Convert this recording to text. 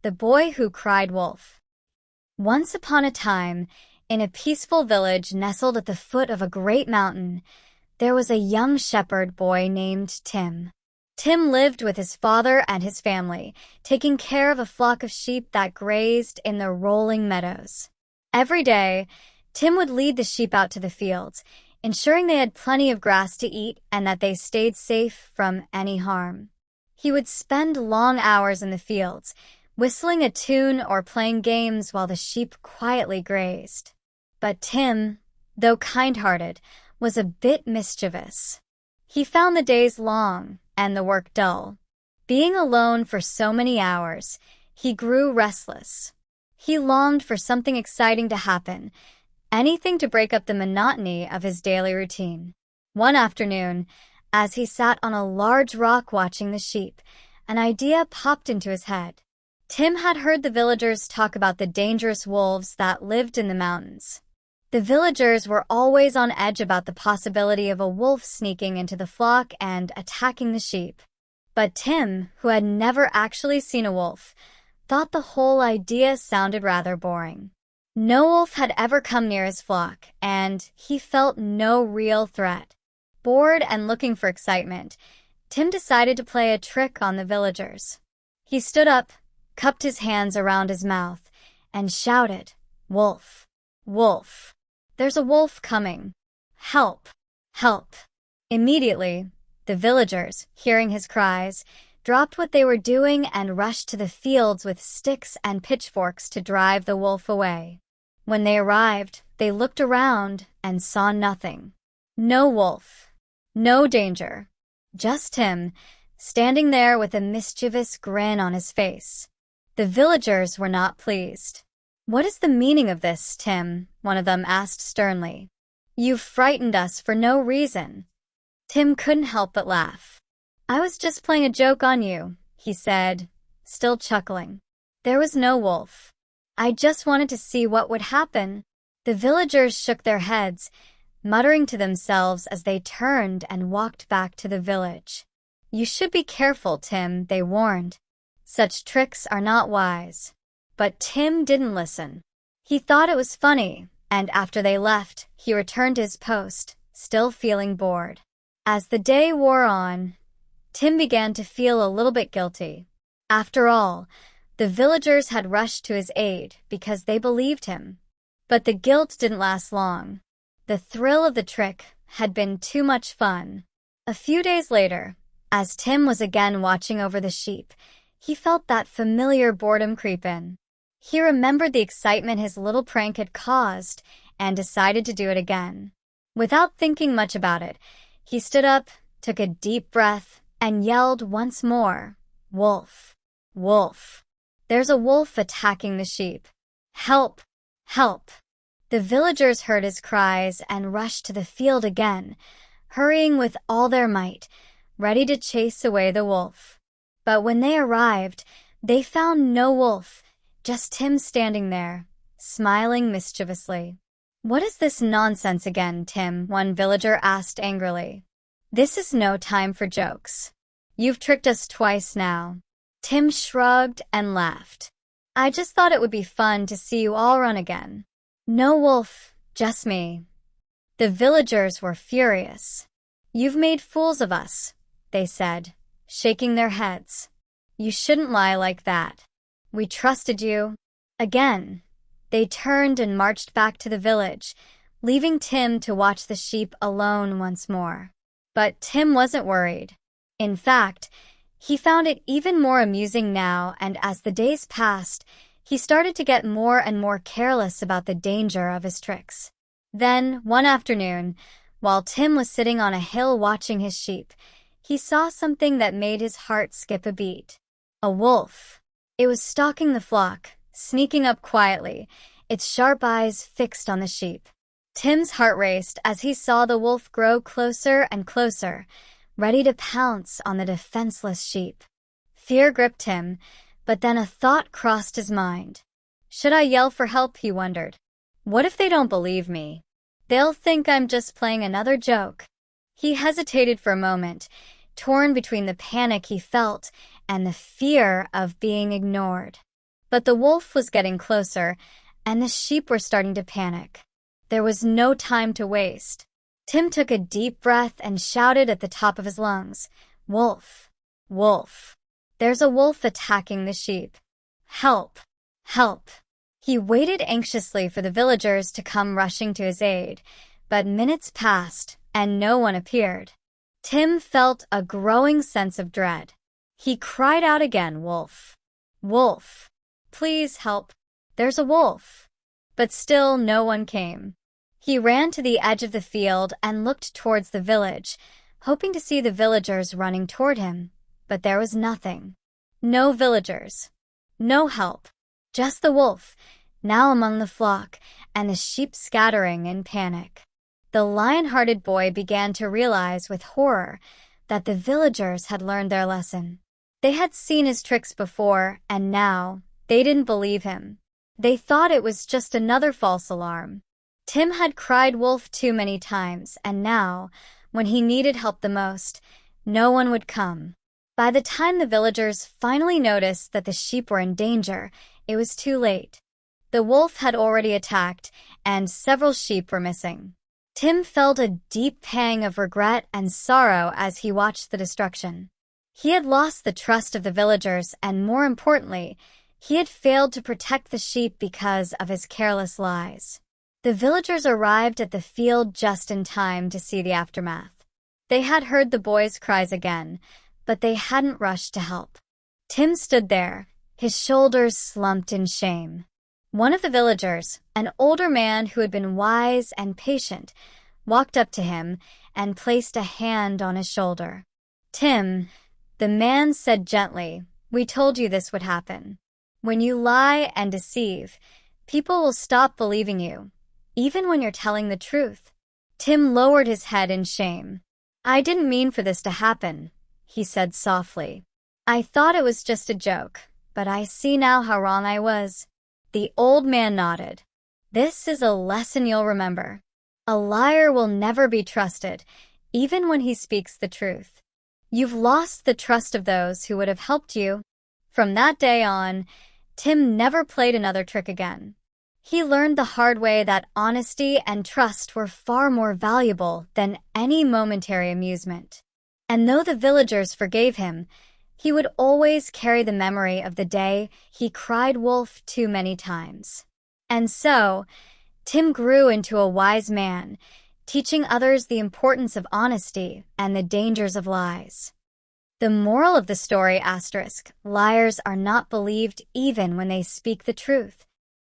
The Boy Who Cried Wolf. Once upon a time, in a peaceful village nestled at the foot of a great mountain, there was a young shepherd boy named Tim. Tim lived with his father and his family, taking care of a flock of sheep that grazed in the rolling meadows. Every day, Tim would lead the sheep out to the fields, ensuring they had plenty of grass to eat and that they stayed safe from any harm. He would spend long hours in the fields, whistling a tune or playing games while the sheep quietly grazed. But Tim, though kind-hearted, was a bit mischievous. He found the days long and the work dull. Being alone for so many hours, he grew restless. He longed for something exciting to happen, anything to break up the monotony of his daily routine. One afternoon, as he sat on a large rock watching the sheep, an idea popped into his head. Tim had heard the villagers talk about the dangerous wolves that lived in the mountains. The villagers were always on edge about the possibility of a wolf sneaking into the flock and attacking the sheep. But Tim, who had never actually seen a wolf, thought the whole idea sounded rather boring. No wolf had ever come near his flock, and he felt no real threat. Bored and looking for excitement, Tim decided to play a trick on the villagers. He stood up, cupped his hands around his mouth, and shouted, "Wolf! Wolf! There's a wolf coming! Help! Help!" Immediately, the villagers, hearing his cries, dropped what they were doing and rushed to the fields with sticks and pitchforks to drive the wolf away. When they arrived, they looked around and saw nothing. No wolf. No danger. Just Tim, standing there with a mischievous grin on his face. The villagers were not pleased. "What is the meaning of this, Tim?" one of them asked sternly. "You've frightened us for no reason." Tim couldn't help but laugh. "I was just playing a joke on you," he said, still chuckling. "There was no wolf. I just wanted to see what would happen." The villagers shook their heads, muttering to themselves as they turned and walked back to the village. "You should be careful, Tim," they warned. "Such tricks are not wise." But Tim didn't listen. He thought it was funny, and after they left, he returned to his post, still feeling bored. As the day wore on, Tim began to feel a little bit guilty. After all, the villagers had rushed to his aid because they believed him. But the guilt didn't last long. The thrill of the trick had been too much fun. A few days later, as Tim was again watching over the sheep, he felt that familiar boredom creep in. He remembered the excitement his little prank had caused and decided to do it again. Without thinking much about it, he stood up, took a deep breath, and yelled once more, "Wolf! Wolf! There's a wolf attacking the sheep! Help! Help!" The villagers heard his cries and rushed to the field again, hurrying with all their might, ready to chase away the wolf. But when they arrived, they found no wolf, just Tim standing there, smiling mischievously. "What is this nonsense again, Tim?" one villager asked angrily. "This is no time for jokes. You've tricked us twice now." Tim shrugged and laughed. "I just thought it would be fun to see you all run again." "No wolf, just me." The villagers were furious. "You've made fools of us," they said, shaking their heads. "You shouldn't lie like that. We trusted you." Again, they turned and marched back to the village, leaving Tim to watch the sheep alone once more. But Tim wasn't worried. In fact, he found it even more amusing now, and as the days passed, he started to get more and more careless about the danger of his tricks. Then, one afternoon, while Tim was sitting on a hill watching his sheep, he saw something that made his heart skip a beat. A wolf. It was stalking the flock, sneaking up quietly, its sharp eyes fixed on the sheep. Tim's heart raced as he saw the wolf grow closer and closer, ready to pounce on the defenseless sheep. Fear gripped him, but then a thought crossed his mind. "Should I yell for help?" he wondered. "What if they don't believe me? They'll think I'm just playing another joke." He hesitated for a moment, torn between the panic he felt and the fear of being ignored. But the wolf was getting closer, and the sheep were starting to panic. There was no time to waste. Tim took a deep breath and shouted at the top of his lungs, "Wolf! Wolf! There's a wolf attacking the sheep. Help! Help!" He waited anxiously for the villagers to come rushing to his aid, but minutes passed and no one appeared. Tim felt a growing sense of dread. He cried out again, "Wolf! Wolf! Please help! There's a wolf!" But still no one came. He ran to the edge of the field and looked towards the village, hoping to see the villagers running toward him, but there was nothing. No villagers. No help. Just the wolf, now among the flock, and the sheep scattering in panic. The lion-hearted boy began to realize with horror that the villagers had learned their lesson. They had seen his tricks before, and now they didn't believe him. They thought it was just another false alarm. Tim had cried wolf too many times, and now, when he needed help the most, no one would come. By the time the villagers finally noticed that the sheep were in danger, it was too late. The wolf had already attacked, and several sheep were missing. Tim felt a deep pang of regret and sorrow as he watched the destruction. He had lost the trust of the villagers, and more importantly, he had failed to protect the sheep because of his careless lies. The villagers arrived at the field just in time to see the aftermath. They had heard the boy's cries again, but they hadn't rushed to help. Tim stood there, his shoulders slumped in shame. One of the villagers, an older man who had been wise and patient, walked up to him and placed a hand on his shoulder. "Tim," the man said gently, "we told you this would happen. When you lie and deceive, people will stop believing you, even when you're telling the truth." Tim lowered his head in shame. "I didn't mean for this to happen," he said softly. "I thought it was just a joke, but I see now how wrong I was." The old man nodded. "This is a lesson you'll remember. A liar will never be trusted, even when he speaks the truth. You've lost the trust of those who would have helped you." From that day on, Tim never played another trick again. He learned the hard way that honesty and trust were far more valuable than any momentary amusement. And though the villagers forgave him, he would always carry the memory of the day he cried wolf too many times. And so, Tim grew into a wise man, teaching others the importance of honesty and the dangers of lies. The moral of the story, *, liars are not believed even when they speak the truth.